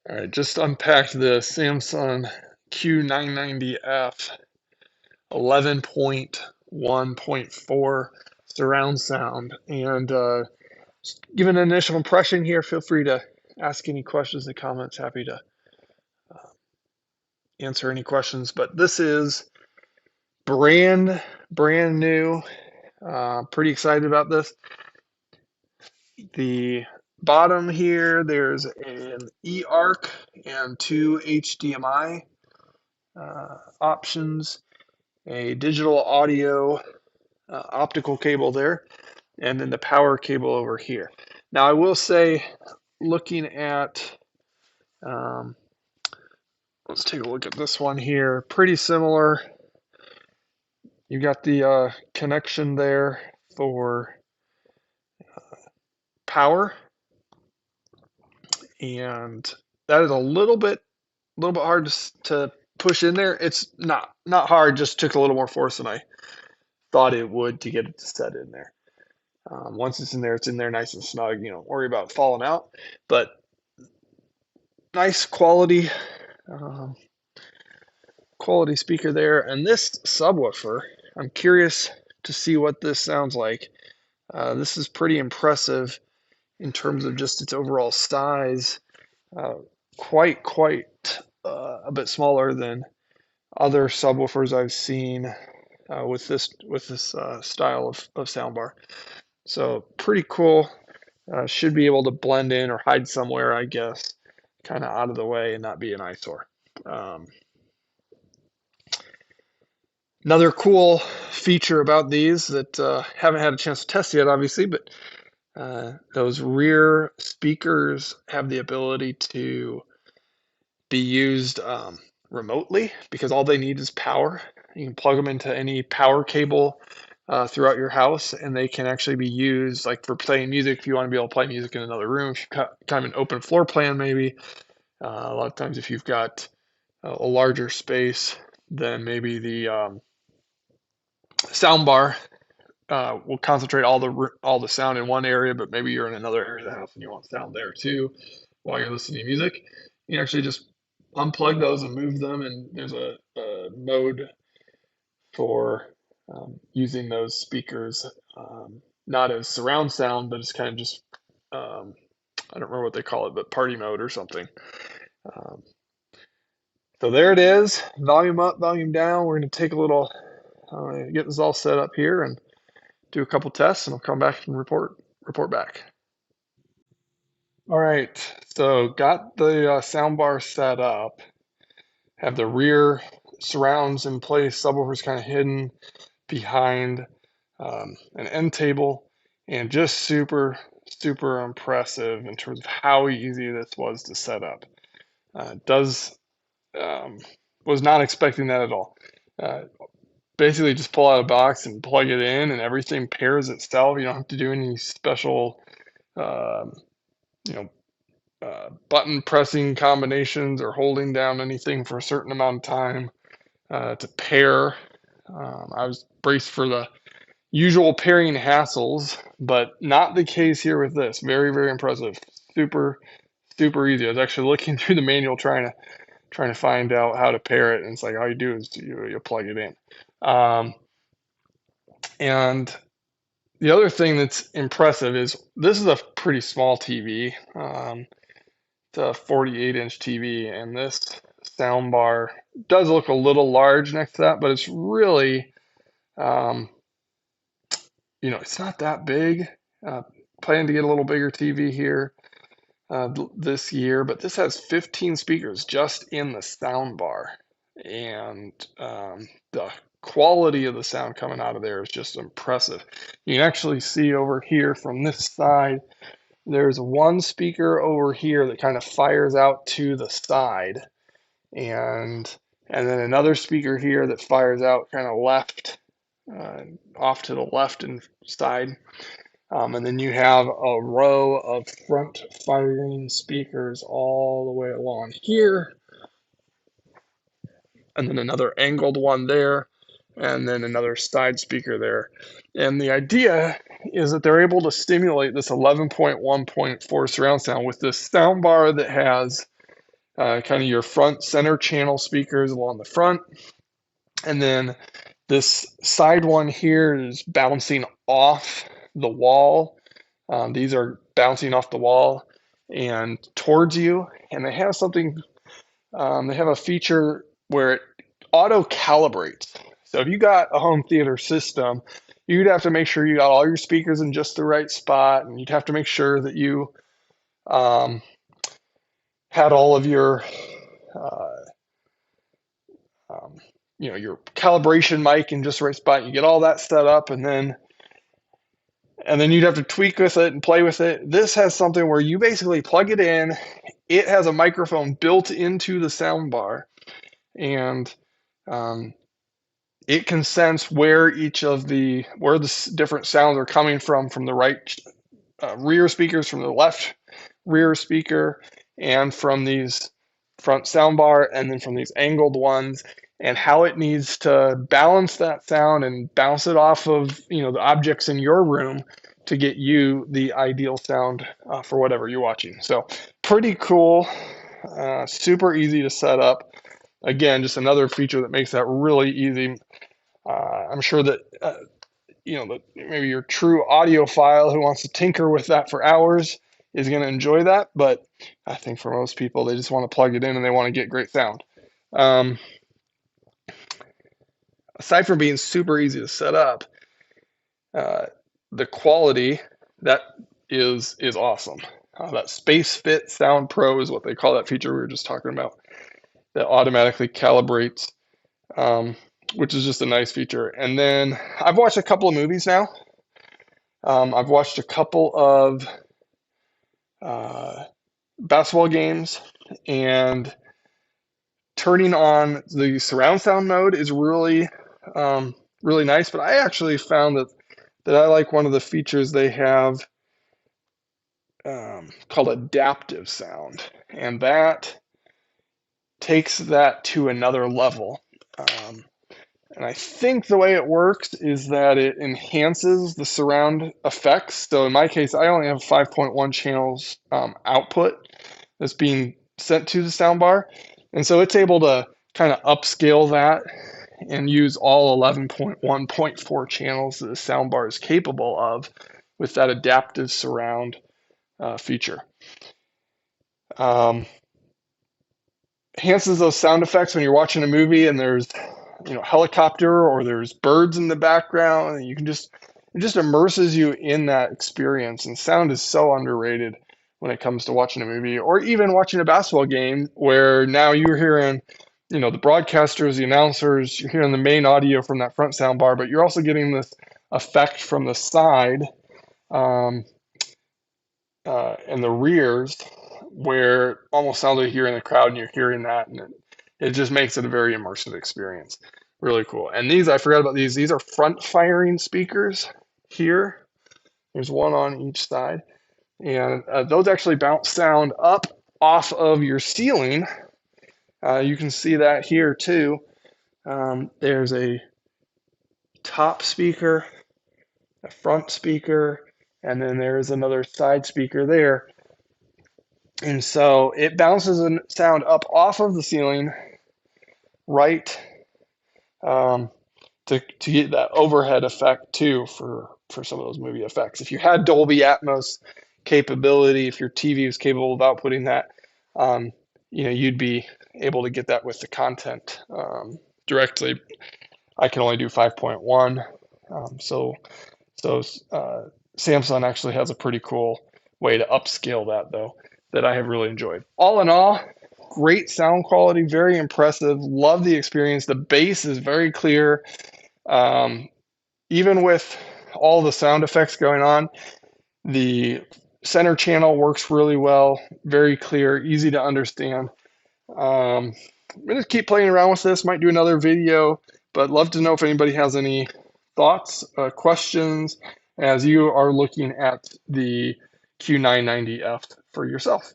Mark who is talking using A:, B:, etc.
A: All right, just unpacked the Samsung Q990F 11.1.4 surround sound. And just give an initial impression here. Feel free to ask any questions and comments. Happy to uh, answer any questions. But this is brand new. Pretty excited about this. The bottom here, there's an eARC and two HDMI options, a digital audio optical cable there, and then the power cable over here. Now, I will say, looking at, um, let's take a look at this one here, pretty similar. You got the connection there for power, and that is a little bit hard to push in there. It's not hard, just took a little more force than I thought it would to get it to set in there. Once it's in there nice and snug. You don't worry about falling out. But nice um, quality speaker there. And this subwoofer, I'm curious to see what this sounds like. This is pretty impressive in terms of just its overall size. Uh, quite a bit smaller than other subwoofers I've seen with this style of soundbar. So pretty cool. Should be able to blend in or hide somewhere, I guess, kind of out of the way and not be an eyesore. Um, Another cool feature about these that haven't had a chance to test yet, obviously, but those rear speakers have the ability to be used remotely because all they need is power. You can plug them into any power cable throughout your house, and they can actually be used like for playing music. If you want to be able to play music in another room, if you've got kind of an open floor plan, maybe a lot of times if you've got a larger space, then maybe the sound bar will concentrate all the sound in one area, but maybe you're in another area of the house and you want sound there too while you're listening to music. You actually just unplug those and move them, and there's a mode for using those speakers, not as surround sound, but it's kind of just I don't remember what they call it, but party mode or something. Um, so there it is, volume up, volume down. We're going to take a little, get this all set up here and do a couple tests, and I'll come back and report back. All right, so got the sound bar set up. Have the rear surrounds in place, subwoofers kind of hidden behind an end table, and just super impressive in terms of how easy this was to set up. Does Was not expecting that at all. Uh, Basically, just pull out a box and plug it in, and everything pairs itself. You don't have to do any special, um, you know, button pressing combinations or holding down anything for a certain amount of time to pair. I was braced for the usual pairing hassles, but not the case here with this. Very impressive. Super easy. I was actually looking through the manual trying to find out how to pair it, and it's like all you do is you plug it in. Um, and the other thing that's impressive is this is a pretty small TV. It's a 48-inch TV, and this sound bar does look a little large next to that, but it's really, um, it's not that big. Uh, Plan to get a little bigger TV here this year, but this has 15 speakers just in the sound bar, and the quality of the sound coming out of there is just impressive. You can actually see over here from this side, there's one speaker over here that kind of fires out to the side, and then another speaker here that fires out kind of left, uh, off to the left and side. And then you have a row of front firing speakers all the way along here, and then another angled one there, and then another side speaker there. And the idea is that they're able to stimulate this 11.1.4 surround sound with this sound bar that has kind of your front center channel speakers along the front. And then this side one here is bouncing off the wall. These are bouncing off the wall and towards you. And they have something, they have a feature where it auto calibrates. So if you got a home theater system, you'd have to make sure you got all your speakers in just the right spot, and you'd have to make sure that you um, had all of your uh, um, your calibration mic in just the right spot. You get all that set up, and then you'd have to tweak with it and play with it. This has something where you basically plug it in. It has a microphone built into the sound bar, and um, it can sense where the different sounds are coming from the right rear speakers, from the left rear speaker, and from these front soundbar, and then from these angled ones, and how it needs to balance that sound and bounce it off of the objects in your room to get you the ideal sound for whatever you're watching. So pretty cool, super easy to set up. Again, just another feature that makes that really easy. I'm sure that maybe your true audiophile who wants to tinker with that for hours is going to enjoy that. But I think for most people, they just want to plug it in and they want to get great sound. Um, Aside from being super easy to set up, uh, the quality that is awesome. That Space Fit Sound Pro is what they call that feature we were just talking about, that automatically calibrates, which is just a nice feature. And then I've watched a couple of movies now. I've watched a couple of basketball games, and turning on the surround sound mode is really nice. But I actually found that I like one of the features they have called adaptive sound, and that takes that to another level. And I think the way it works is that it enhances the surround effects. So in my case, I only have 5.1 channels output that's being sent to the soundbar. And so it's able to kind of upscale that and use all 11.1.4 channels that the soundbar is capable of with that adaptive surround feature. Enhances those sound effects when you're watching a movie and there's helicopter or there's birds in the background, and it just immerses you in that experience. And sound is so underrated when it comes to watching a movie or even watching a basketball game, where now you're hearing the broadcasters, the announcers, you're hearing the main audio from that front sound bar, but you're also getting this effect from the side and the rears, where it almost sounds like you're in the crowd and you're hearing that, and it just makes it a very immersive experience. Really cool. And these, I forgot about these. These are front firing speakers here. There's one on each side. And those actually bounce sound up off of your ceiling. You can see that here too. There's a top speaker, a front speaker, and then there's another side speaker there. And so it bounces sound up off of the ceiling, right, to get that overhead effect too for some of those movie effects. If you had Dolby Atmos capability, if your TV was capable of outputting that, you'd be able to get that with the content directly. I can only do 5.1, so Samsung actually has a pretty cool way to upscale that, though, that I have really enjoyed. All in all, great sound quality, very impressive. Love the experience. The bass is very clear. Even with all the sound effects going on, the center channel works really well, very clear, easy to understand. I'm going to keep playing around with this, might do another video, but love to know if anybody has any thoughts, questions, as you are looking at the Q990F for yourself.